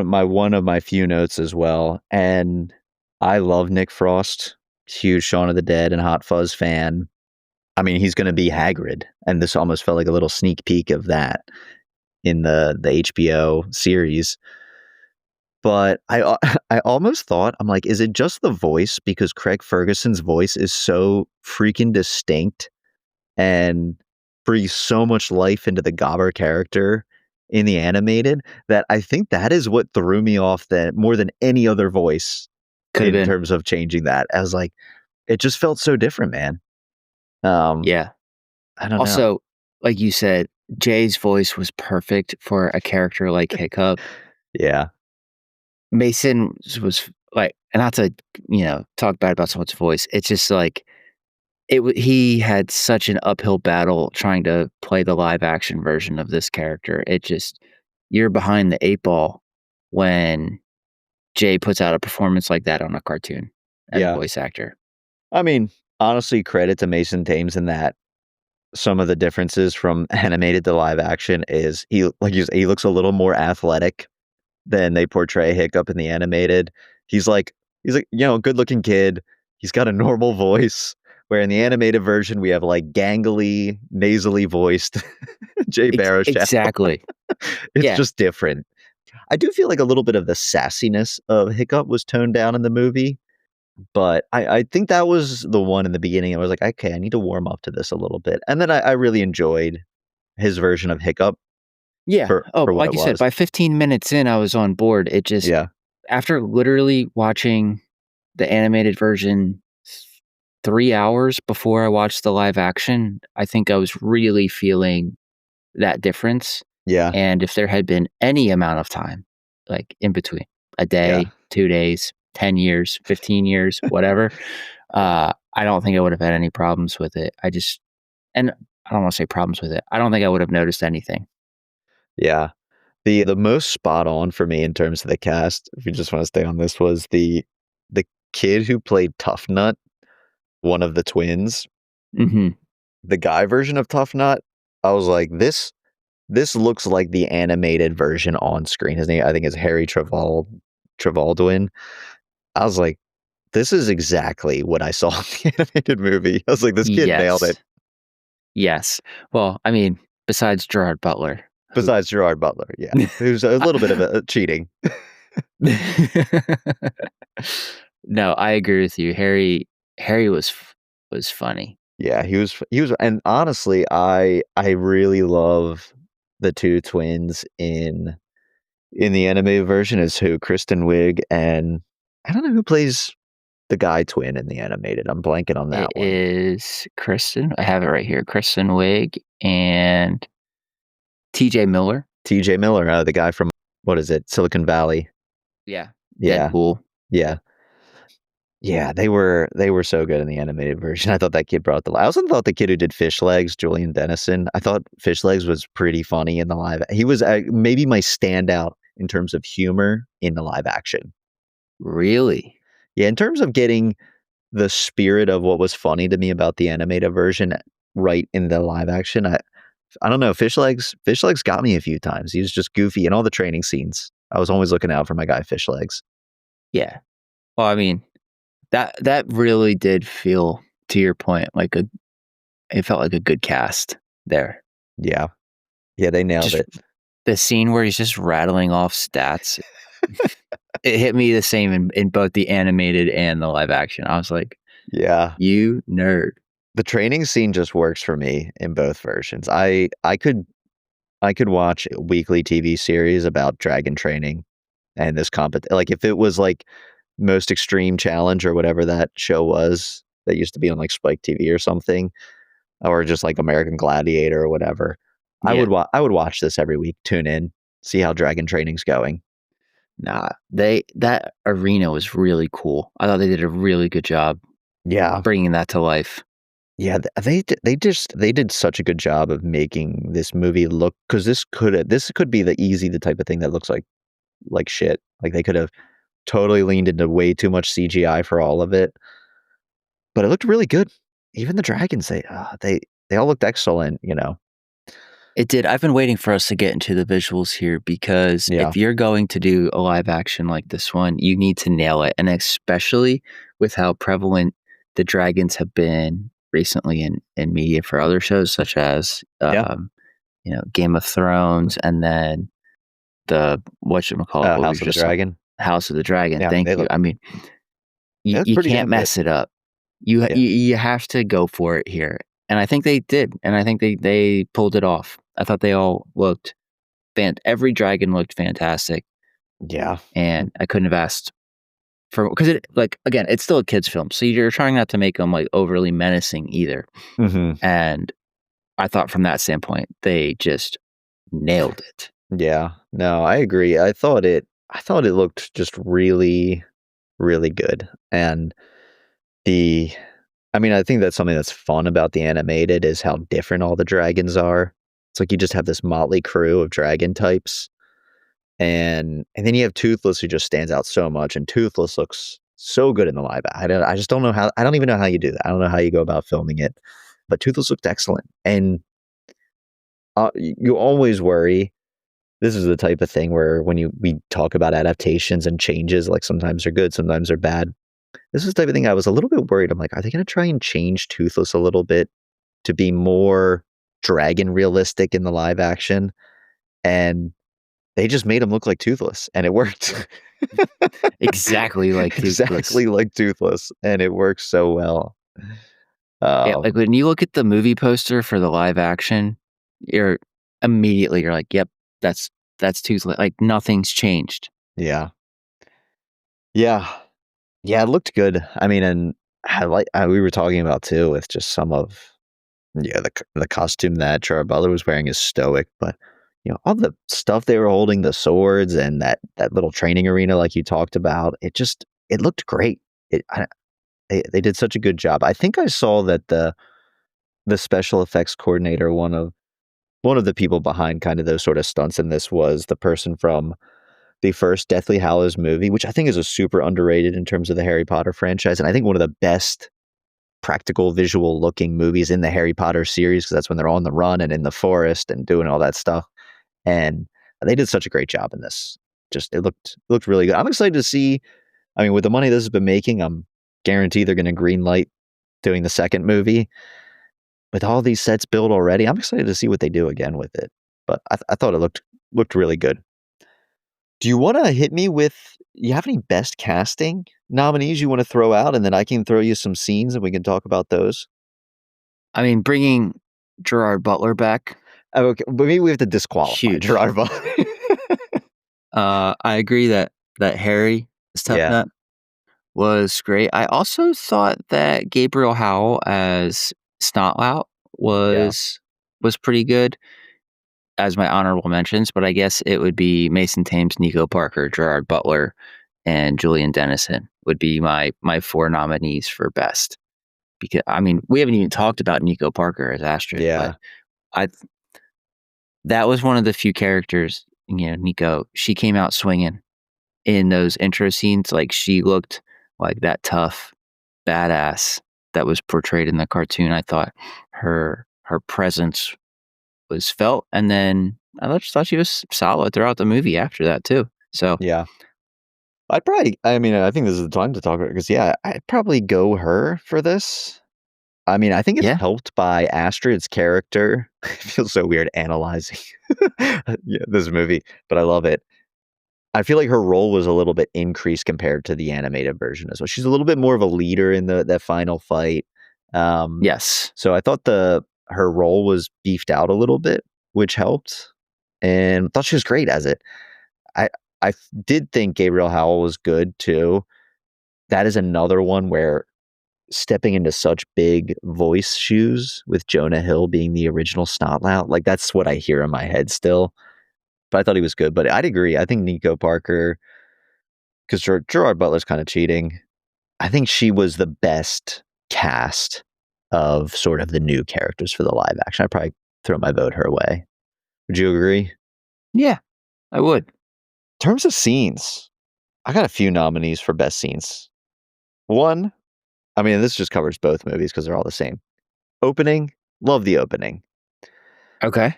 of my few notes as well, and I love Nick Frost. Huge Shaun of the Dead and Hot Fuzz fan. I mean, he's gonna be Hagrid, and this almost felt like a little sneak peek of that in the HBO series. But I almost thought, I'm like, is it just the voice? Because Craig Ferguson's voice is so freaking distinct and breathes so much life into the Gobber character in the animated that I think that is what threw me off that more than any other voice could have in been. terms of changing that. I was like, it just felt so different, man. Yeah. I don't know. Also, like you said, Jay's voice was perfect for a character like Hiccup. Yeah. Mason was like, and not to, talk bad about someone's voice. It's just like, he had such an uphill battle trying to play the live action version of this character. You're behind the 8 ball when Jay puts out a performance like that on a cartoon as a Yeah. voice actor. I mean, honestly, credit to Mason Thames in that some of the differences from animated to live action is he looks a little more athletic than they portray Hiccup in the animated. He's like, good looking kid. He's got a normal voice. Where in the animated version we have like gangly, nasally voiced Jay Baruchel. Exactly. It's Yeah. just different. I do feel like a little bit of the sassiness of Hiccup was toned down in the movie, but I think that was the one in the beginning. I was like, okay, I need to warm up to this a little bit. And then I really enjoyed his version of Hiccup Yeah. Oh, for what like it you said, was. by 15 minutes in, I was on board. It just, Yeah. after literally watching the animated version 3 hours before I watched the live action, I think I was really feeling that difference. Yeah. And if there had been any amount of time, like in between, a day, Yeah. 2 days, 10 years, 15 years, whatever, I don't think I would have had any problems with it. And I don't want to say problems with it. I don't think I would have noticed anything. Yeah. The most spot on for me in terms of the cast, if you just want to stay on this, was the kid who played Tough Nut, one of the twins. Mm-hmm. The guy version of Tough Nut, I was like, this looks like the animated version on screen. His name, I think, is Harry Trevaldoin. I was like, this is exactly what I saw in the animated movie. I was like, this kid nailed it. Yes. Well, I mean, besides Gerard Butler. Besides Gerard Butler, yeah, who's a little bit of a cheating. No, I agree with you. Harry was funny. Yeah, he was, and honestly, I really love the two twins in the animated version is who Kristen Wiig and I don't know who plays the guy twin in the animated. I'm blanking on that It one. is Kristen. I have it right here. Kristen Wiig and TJ Miller. TJ Miller, the guy from what is it? Silicon Valley. Yeah. Yeah. Deadpool. Yeah. Yeah, they were so good in the animated version. I thought that kid brought I also thought the kid who did Fish Legs, Julian Dennison, I thought Fish Legs was pretty funny in the live. He was maybe my standout in terms of humor in the live action. Really? Yeah, in terms of getting the spirit of what was funny to me about the animated version right in the live action, I don't know, Fish Legs got me a few times. He was just goofy in all the training scenes. I was always looking out for my guy Fish Legs. Yeah. Well, I mean, that really did feel, to your point, it felt like a good cast there. Yeah. Yeah, they nailed it. The scene where he's just rattling off stats, it hit me the same in both the animated and the live action. I was like, Yeah. you nerd. The training scene just works for me in both versions. I could watch a weekly TV series about dragon training and this like if it was like Most Extreme Challenge or whatever that show was that used to be on like Spike TV or something, or just like American Gladiator or whatever. Yeah. I would watch this every week, tune in, see how dragon training's going. Nah, that arena was really cool. I thought they did a really good job Yeah. bringing that to life. Yeah, they did such a good job of making this movie look, because this could be the type of thing that looks like shit. Like they could have totally leaned into way too much CGI for all of it, but it looked really good. Even the dragons, they all looked excellent. It did. I've been waiting for us to get into the visuals here because Yeah, if you're going to do a live action like this one, you need to nail it. And especially with how prevalent the dragons have been recently in media for other shows, such as, yeah. Game of Thrones, and then the, whatchamacallit, what we House of the just Dragon. House of the Dragon. Yeah, Thank you. I mean, they look you pretty can't damn good. mess it up. You, Yeah. you have to go for it here. And I think they did. And I think they pulled it off. I thought they all looked every dragon looked fantastic, Yeah. and I couldn't have asked for, because it, like, again, it's still a kids film, so you're trying not to make them like overly menacing either. Mhm. And I thought from that standpoint, they just nailed it. Yeah. No, I agree. I thought it looked just really, really good. And the I mean, I think that's something that's fun about the animated is how different all the dragons are. It's like you just have this motley crew of dragon types. And then you have Toothless, who just stands out so much, and Toothless looks so good in the live. I just don't know how. I don't even know how you do that. I don't know how you go about filming it, but Toothless looked excellent. And you always worry. This is the type of thing where when we talk about adaptations and changes, like sometimes they're good, sometimes they're bad. This is the type of thing I was a little bit worried. I'm like, are they going to try and change Toothless a little bit to be more dragon realistic in the live action? And they just made him look like Toothless, and it worked. Exactly like Toothless. Exactly like Toothless, and it works so well. Yeah, like when you look at the movie poster for the live action, you're like, yep, that's Toothless. Like nothing's changed. Yeah. Yeah. Yeah, it looked good. I mean, and we were talking about too with just some of the costume that Gerard Butler was wearing is stoic, but all the stuff they were holding, the swords and that little training arena like you talked about, it looked great. They did such a good job. I think I saw that the special effects coordinator, one of the people behind kind of those sort of stunts in this, was the person from the first Deathly Hallows movie, which I think is a super underrated in terms of the Harry Potter franchise, and I think one of the best practical visual looking movies in the Harry Potter series, because that's when they're on the run and in the forest and doing all that stuff. And they did such a great job in this. Just it looked really good. I'm excited to see. I mean, with the money this has been making, I'm guaranteed they're going to green light doing the second movie. With all these sets built already, I'm excited to see what they do again with it. But I thought it looked really good. Do you want to hit me with? You have any best casting nominees you want to throw out, and then I can throw you some scenes and we can talk about those? I mean, bringing Gerard Butler back. Okay, but maybe we have to disqualify Huge. Gerard Butler. I agree that Harry Stepnut was great. I also thought that Gabriel Howell as Snotlout was pretty good as my honorable mentions, but I guess it would be Mason Thames, Nico Parker, Gerard Butler, and Julian Dennison would be my 4 nominees for best. Because I mean, we haven't even talked about Nico Parker as Astrid. Yeah. But that was one of the few characters, Nico, she came out swinging in those intro scenes. Like she looked like that tough badass that was portrayed in the cartoon. I thought her presence was felt, and then I just thought she was solid throughout the movie after that too. So Yeah. I think this is the time to talk about it, because I'd probably go her for this. I mean, I think it's Yeah. helped by Astrid's character. It feels so weird analyzing this movie, but I love it. I feel like her role was a little bit increased compared to the animated version as well. She's a little bit more of a leader in that final fight. Um, Yes. so I thought her role was beefed out a little bit, which helped, and thought she was great as it. I did think Gabriel Howell was good too. That is another one where stepping into such big voice shoes with Jonah Hill being the original Snotlout, like that's what I hear in my head still. But I thought he was good. But I'd agree. I think Nico Parker, because Gerard Butler's kind of cheating. I think she was the best cast of sort of the new characters for the live action. I'd probably throw my vote her way. Would you agree? In Yeah, I would. terms of scenes, I got a few nominees for best scenes. One, I mean, this just covers both movies because they're all the same. Opening, love the opening. Okay.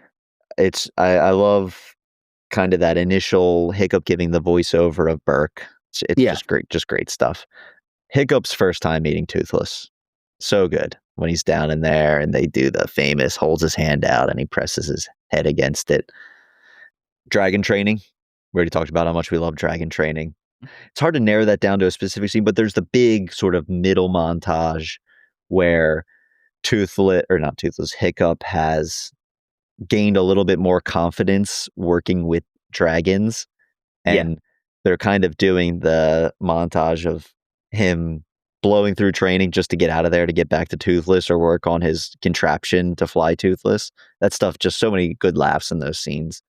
I love kind of that initial Hiccup giving the voiceover of Berk. It's Yeah. just great stuff. Hiccup's first time meeting Toothless. So good. When he's down in there and they do the famous holds his hand out and he presses his head against it. Dragon training. We already talked about how much we love dragon training. It's hard to narrow that down to a specific scene, but there's the big sort of middle montage where Hiccup has gained a little bit more confidence working with dragons. And they're kind of doing the montage of him blowing through training just to get out of there to get back to Toothless or work on his contraption to fly Toothless. That stuff, just so many good laughs in those scenes.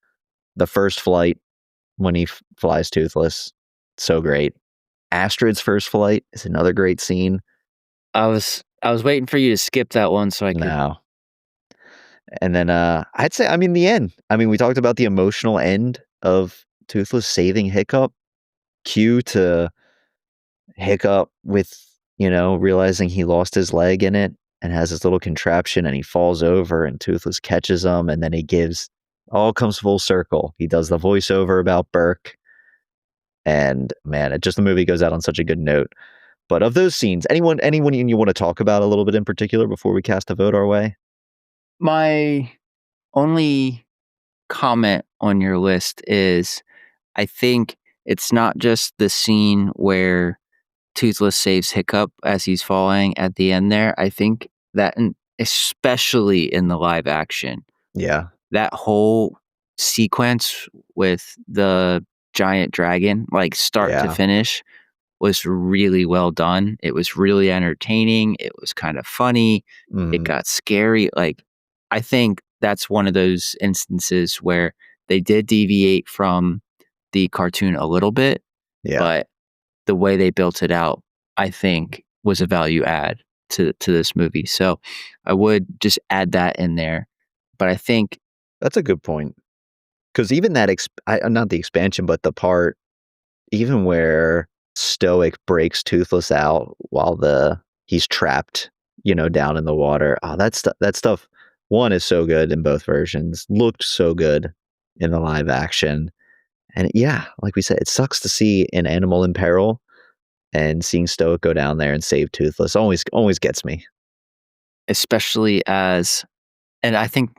The first flight when he flies Toothless, so great. Astrid's first flight is another great scene. I was waiting for you to skip that one so I could. No. And then I'd say, I mean, the end. I mean, we talked about the emotional end of Toothless saving Hiccup. Cue to Hiccup with, realizing he lost his leg in it and has this little contraption and he falls over and Toothless catches him and then he all comes full circle. He does the voiceover about Berk and man, the movie goes out on such a good note. But of those scenes, anyone you want to talk about a little bit in particular before we cast a vote our way? My only comment on your list is I think it's not just the scene where Toothless saves Hiccup as he's falling at the end there. I think that, especially in the live action, Yeah. that whole sequence with the giant dragon, like start to finish, was really well done. It was really entertaining. It was kind of funny. It got scary. Like, I think that's one of those instances where they did deviate from the cartoon a little bit, but the way they built it out, I think, was a value add to this movie. So I would just add that in there. But I think that's a good point. Because even that, not the expansion, but the part, even where Stoic breaks Toothless out while he's trapped, down in the water. Oh, that stuff, one, is so good in both versions. Looked so good in the live action. And yeah, like we said, it sucks to see an animal in peril, and seeing Stoic go down there and save Toothless always gets me. Especially and I think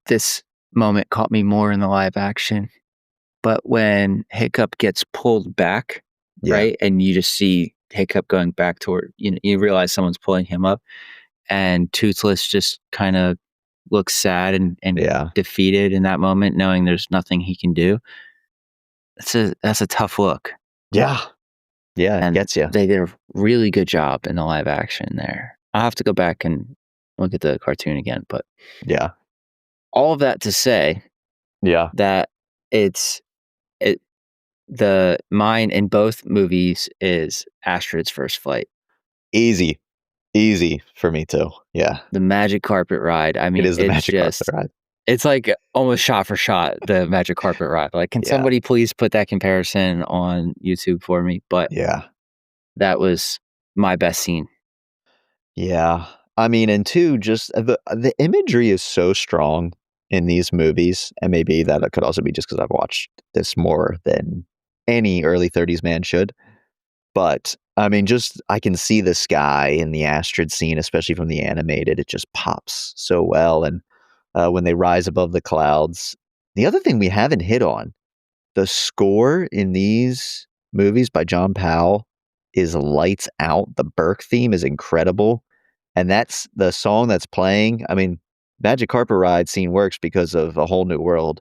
this moment caught me more in the live action, but when Hiccup gets pulled back, right, and you just see Hiccup going back toward, you realize someone's pulling him up, and Toothless just kind of looks sad and defeated in that moment, knowing there's nothing he can do. That's a tough look. Yeah, and it gets you. They did a really good job in the live action there. I'll have to go back and look at the cartoon again, but all of that to say, that the mine in both movies is Astrid's first flight. Easy for me too. Yeah, the magic carpet ride. I mean, it is the magic carpet ride. It's like almost shot for shot the magic carpet ride. Like, can somebody please put that comparison on YouTube for me? But that was my best scene. Yeah, I mean, and two, just the imagery is so strong in these movies, and maybe that could also be just because I've watched this more than any early 30s man should. But I mean, just I can see the sky in the Astrid scene, especially from the animated. It just pops so well. And when they rise above the clouds. The other thing we haven't hit on, the score in these movies by John Powell is lights out. The Berk theme is incredible. And that's the song that's playing. I mean, Magic Carpet Ride scene works because of A Whole New World.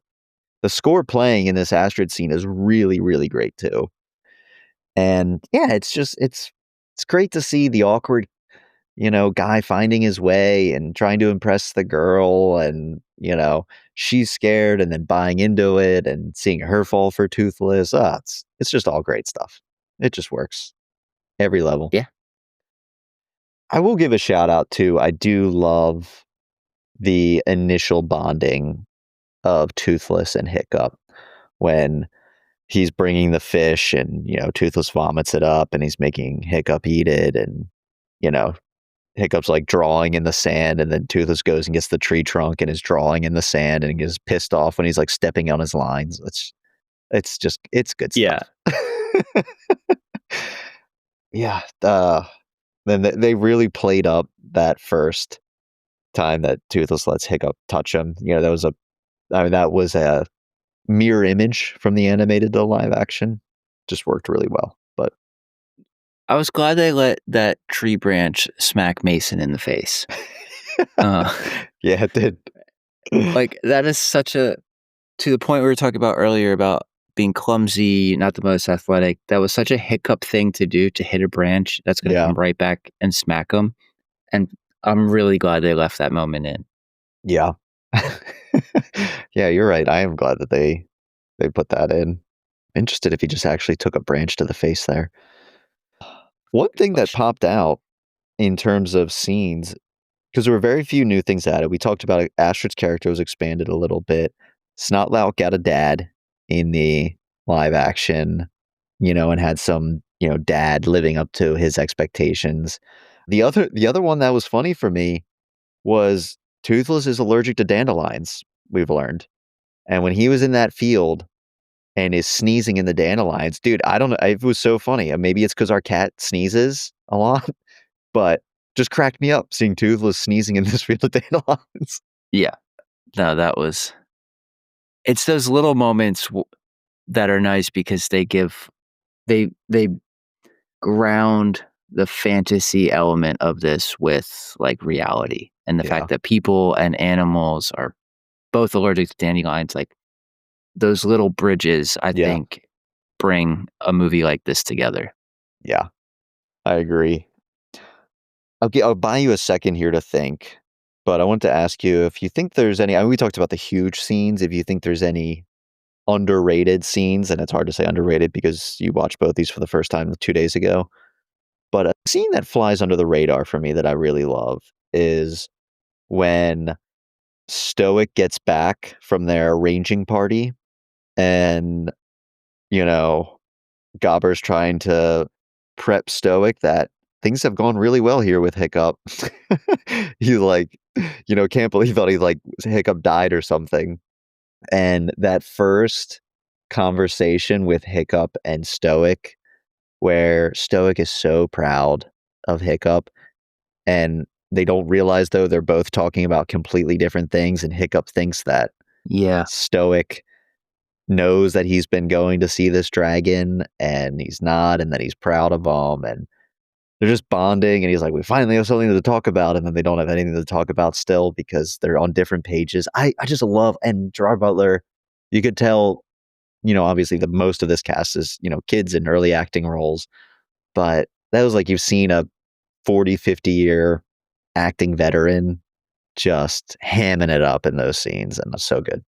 The score playing in this Astrid scene is really, really great too. And yeah, it's great to see the awkward, guy finding his way and trying to impress the girl and, she's scared and then buying into it and seeing her fall for Toothless. It's just all great stuff. It just works every level. Yeah. I will give a shout out to I do love the initial bonding of Toothless and Hiccup when he's bringing the fish and, Toothless vomits it up and he's making Hiccup eat it and, Hiccup's like drawing in the sand and then Toothless goes and gets the tree trunk and is drawing in the sand and gets pissed off when he's like stepping on his lines. It's good stuff. Yeah. Yeah. Then they really played up that first time that Toothless lets Hiccup touch him. That was a mirror image from the animated to live action. Just worked really well. But I was glad they let that tree branch smack Mason in the face. Yeah, it did. Like, that is to the point we were talking about earlier about being clumsy, not the most athletic. That was such a Hiccup thing to do, to hit a branch that's going to come right back and smack him. And I'm really glad they left that moment in. Yeah. Yeah, you're right. I am glad that they put that in. Interested if he just actually took a branch to the face there. One thing that popped out in terms of scenes, because there were very few new things added. We talked about Astrid's character was expanded a little bit. Snotlout got a dad in the live action, and had some, dad living up to his expectations. The other one that was funny for me was Toothless is allergic to dandelions, we've learned. And when he was in that field and is sneezing in the dandelions, dude, I don't know. It was so funny. Maybe it's because our cat sneezes a lot, but just cracked me up seeing Toothless sneezing in this field of dandelions. Yeah. No, it's those little moments that are nice because they ground the fantasy element of this with like reality and the fact that people and animals are both allergic to dandelions. Like, those little bridges, I think, bring a movie like this together. Yeah, I agree. I'll buy you a second here to think, but I want to ask you if you think there's any. I mean, we talked about the huge scenes. If you think there's any underrated scenes, and it's hard to say underrated because you watched both these for the first time 2 days ago. But a scene that flies under the radar for me that I really love is when Stoic gets back from their ranging party and, Gobber's trying to prep Stoic that things have gone really well here with Hiccup. He can't believe that Hiccup died or something. And that first conversation with Hiccup and Stoic, where Stoic is so proud of Hiccup, and they don't realize, though, they're both talking about completely different things, and Hiccup thinks that Stoic knows that he's been going to see this dragon, and he's not, and that he's proud of him, and they're just bonding, and he's like, we finally have something to talk about, and then they don't have anything to talk about still because they're on different pages. I just love, and Gerard Butler, you could tell, obviously the most of this cast is, kids in early acting roles, but that was like you've seen a 40, 50-year acting veteran just hamming it up in those scenes, and it's so good.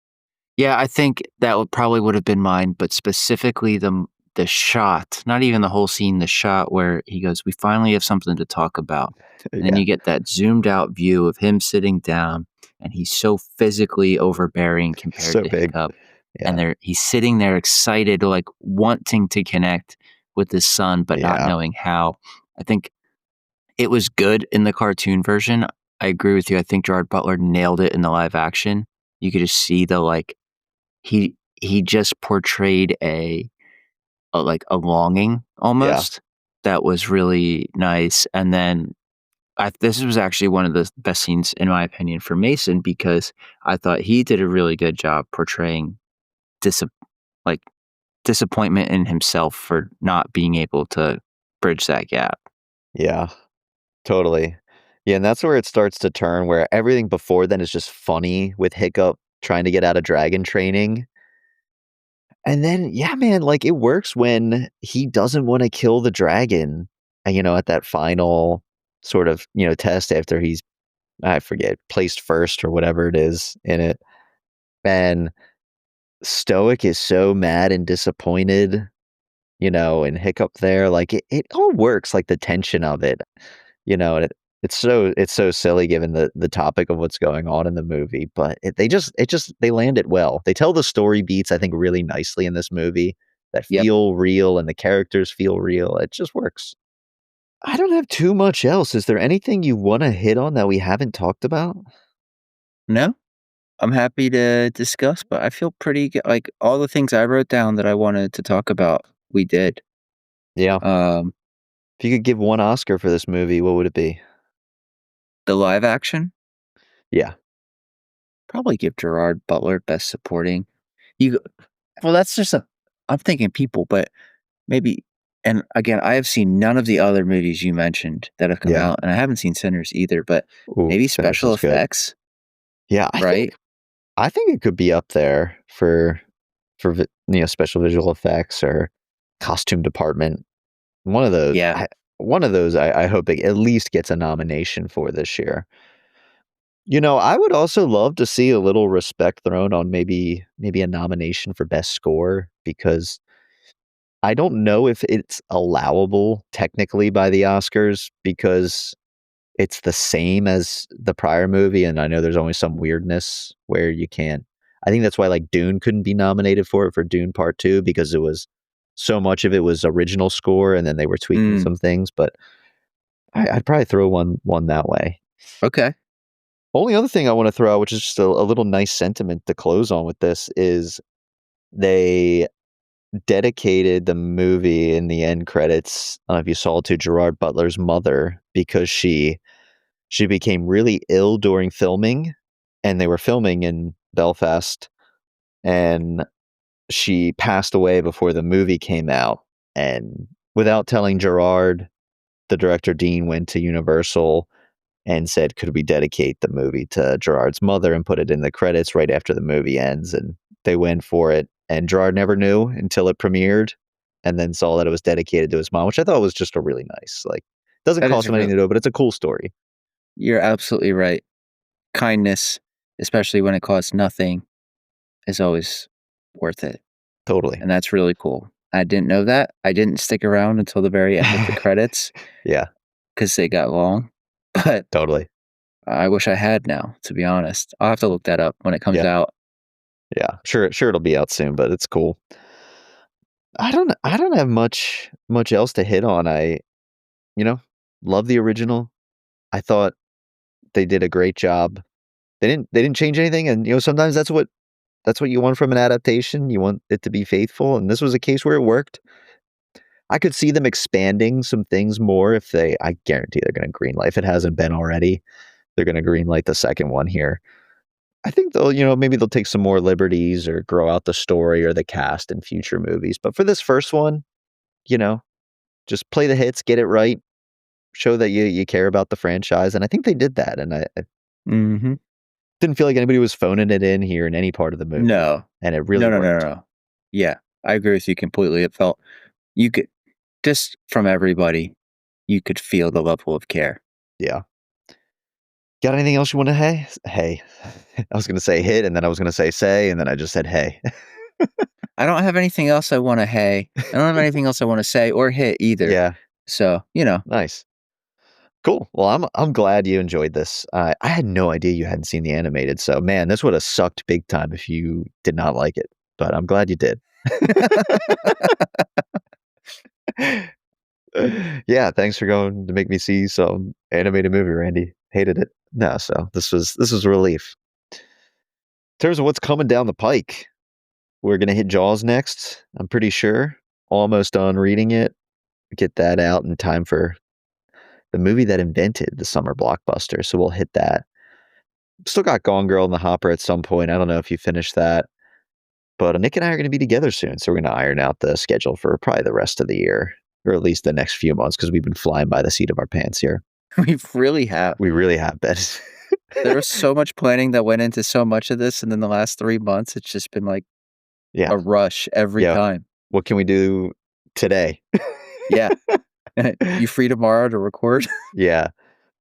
Yeah, I think that would have been mine, but specifically the shot, not even the whole scene, the shot where he goes, we finally have something to talk about. And then you get that zoomed out view of him sitting down, and he's so physically overbearing compared to Hiccup. Yeah. And he's sitting there excited, like wanting to connect with his son, but not knowing how. I think it was good in the cartoon version. I agree with you. I think Gerard Butler nailed it in the live action. You could just see he just portrayed a longing almost that was really nice. And then this was actually one of the best scenes, in my opinion, for Mason because I thought he did a really good job portraying dis- like disappointment in himself for not being able to bridge that gap. Yeah, totally. Yeah, and that's where it starts to turn where everything before then is just funny with Hiccup trying to get out of dragon training. And then, yeah, man, like, it works when he doesn't wanna kill the dragon, at that final sort of, test after he's I forget, placed first or whatever it is in it. And Stoic is so mad and disappointed, and Hiccup there, like, it all works, like, the tension of it, and it's so silly given the topic of what's going on in the movie, but they land it well. They tell the story beats, I think, really nicely in this movie that Yep. feel real and the characters feel real. It just works. I don't have too much else. Is there anything you wanna hit on that we haven't talked about? No, I'm happy to discuss, but I feel pretty good. Like all the things I wrote down that I wanted to talk about, we did. Yeah. Um, If you could give one Oscar for this movie, what would it be? the live action, Yeah. probably give Gerard Butler best supporting. You, well, that's just a. I'm thinking people, but maybe. And again, I have seen none of the other movies you mentioned that have come Yeah. out, and I haven't seen Sinners either. But Ooh, maybe Sinners special is good. effects, Yeah, I think right? I think it could be up there for special visual effects or costume department. One of those Yeah, I one of those I hope it at least gets a nomination for this year. I would also love to see a little respect thrown on maybe a nomination for best score because I don't know if it's allowable technically by the Oscars because it's the same as the prior movie, and I know there's always some weirdness where you can't. I think that's why, like, Dune couldn't be nominated for Dune Part 2 because it was so much of it was original score, and then they were tweaking mm, some things, but I'd probably throw one that way. okay. Only other thing I wanna throw out, which is just a little nice sentiment to close on with this, is they dedicated the movie in the end credits, I don't know if you saw, to Gerard Butler's mother because she became really ill during filming, and they were filming in Belfast, and she passed away before the movie came out, and without telling Gerard, the director Dean went to Universal and said, "Could we dedicate the movie to Gerard's mother and put it in the credits right after the movie ends?" And they went for it, and Gerard never knew until it premiered and then saw that it was dedicated to his mom, which I thought was just a really nice, like, doesn't That is cost a him anything real. to do, but it's a cool story. You're absolutely right. Kindness, especially when it costs nothing, is always worth it, Totally. and that's really cool. I didn't know that. I didn't stick around until the very end of the credits Yeah, because they got long, but totally. I wish I had now, to be honest. I'll have to look that up when it comes Yeah, out. yeah. Sure it'll be out soon, but it's cool. I don't have much else to hit on. You know, love the original. I thought they did a great job. They didn't change anything, and, sometimes that's what you want from an adaptation. You want it to be faithful, and this was a case where it worked. I could see them expanding some things more if I guarantee they're gonna greenlight if it hasn't been already, they're gonna greenlight the second one here. I think maybe they'll take some more liberties or grow out the story or the cast in future movies, but for this first one, you know, just play the hits, get it right, show that you care about the franchise, and I think they did that, and I Mhm. didn't feel like anybody was phoning it in here in any part of the movie, No. and it No, really no, no, worked. no. Yeah, I agree with you completely. It felt you could just from everybody, you could feel the level of care. Yeah. Got anything else you wanna hey? I was gonna say hit, and then I was gonna say, and then I just said hey. I don't have anything else I wanna hey. I don't have anything else I wanna say or hit either. Yeah, So, nice. Cool. Well, I'm glad you enjoyed this. I had no idea you hadn't seen the animated, so, man, this would have sucked big time if you did not like it, but I'm glad you did. Yeah, thanks for going to make me see some animated movie, Randy. Hated it. No, so this was a relief. In terms of what's coming down the pike, we're gonna hit Jaws next, I'm pretty sure. Almost done reading it. get that out in time for the movie that invented the summer blockbuster. So we'll hit that. Still got Gone Girl in the hopper at some point. I don't know if you finished that, but Nick and I are going to be together soon. So we're going to iron out the schedule for probably the rest of the year, or at least the next few months, because we've been flying by the seat of our pants here. We really have. We really have been. There was so much planning that went into so much of this, and then the last 3 months, it's just been like a rush every time. What can we do today? Yeah. You free tomorrow to record? Yeah.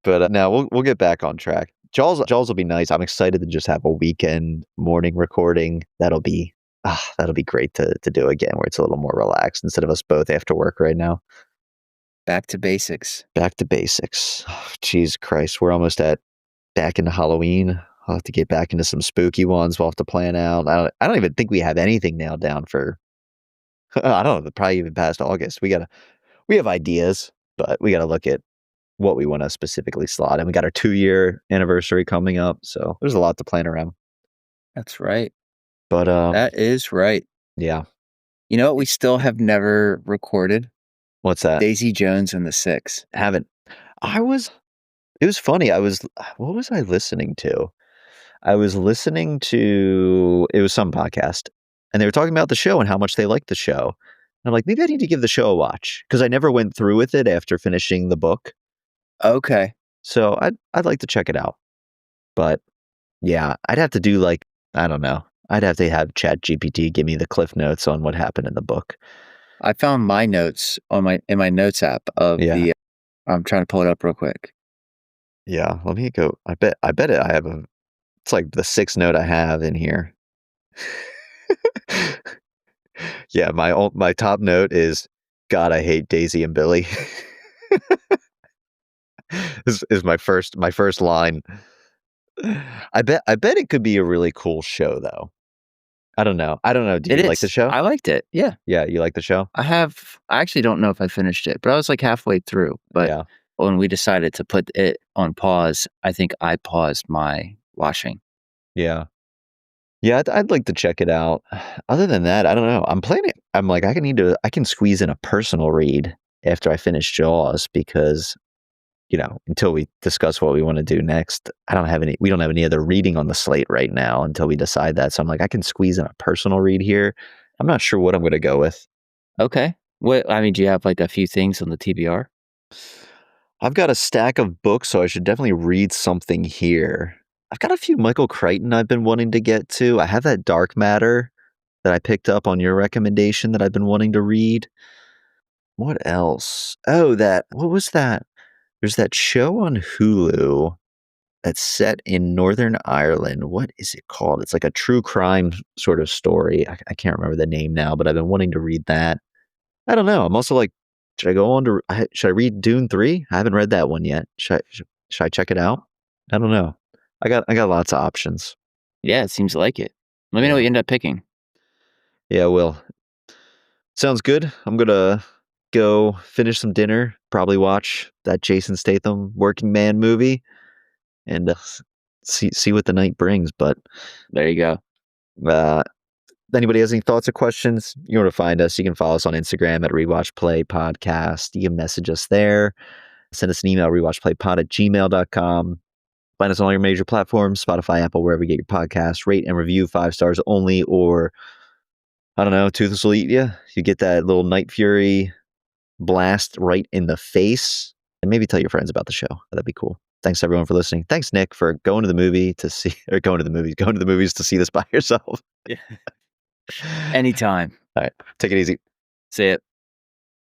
But now we'll get back on track. Jaws will be nice. I'm excited to just have a weekend morning recording. That'll be great to do again, where it's a little more relaxed instead of us both after work right now. Back to basics. Back to basics. Oh, Jesus Christ. We're almost back into Halloween. I'll have to get back into some spooky ones. We'll have to plan out. I don't even think we have anything nailed down for, I don't know, probably even past August. We have ideas, but we got to look at what we want to specifically slot. And we got our 2-year anniversary coming up. So there's a lot to plan around. That's right. But that is right. Yeah. You know what we still have never recorded? What's that? Daisy Jones and the Six. Haven't. It was funny. What was I listening to? I was listening to, it was some podcast, and they were talking about the show and how much they liked the show. And I'm like, maybe I need to give the show a watch, because I never went through with it after finishing the book. Okay. So I'd like to check it out. But yeah, I'd have to do I don't know. I'd have to have ChatGPT give me the cliff notes on what happened in the book. I found my notes in my notes app of the. I'm trying to pull it up real quick. Yeah, let me go. I bet I have it's like the 6th note I have in here. Yeah, my top note is, God, I hate Daisy and Billy. This is my first line. I bet it could be a really cool show, though. I don't know. Did you like the show? I liked it. Yeah. Yeah, you like the show? I actually don't know if I finished it, but I was like halfway through. But when we decided to put it on pause, I think I paused my watching. Yeah. Yeah, I'd like to check it out. Other than that, I don't know. I'm like, I can squeeze in a personal read after I finish Jaws, because, until we discuss what we want to do next, we don't have any other reading on the slate right now until we decide that. So I'm like, I can squeeze in a personal read here. I'm not sure what I'm going to go with. Okay. Do you have like a few things on the TBR? I've got a stack of books, so I should definitely read something here. I've got a few Michael Crichton I've been wanting to get to. I have that Dark Matter that I picked up on your recommendation that I've been wanting to read. What else? Oh, what was that? There's that show on Hulu that's set in Northern Ireland. What is it called? It's like a true crime sort of story. I can't remember the name now, but I've been wanting to read that. I don't know. I'm also like, should I read Dune 3? I haven't read that one yet. Should I check it out? I don't know. I got lots of options. Yeah, it seems like it. Let me know what you end up picking. Yeah, I will. Sounds good. I'm going to go finish some dinner, probably watch that Jason Statham Working Man movie, and see what the night brings. But there you go. Anybody has any thoughts or questions, you want to find us, you can follow us on Instagram at Rewatch Play Podcast. You can message us there. Send us an email, rewatchplaypod@gmail.com. Find us on all your major platforms, Spotify, Apple, wherever you get your podcasts. Rate and review 5 stars only, or I don't know, Toothless will eat you. You get that little Night Fury blast right in the face. And maybe tell your friends about the show. That'd be cool. Thanks everyone for listening. Thanks, Nick, for going to the movies to see this by yourself. Yeah. Anytime. All right. Take it easy. See it.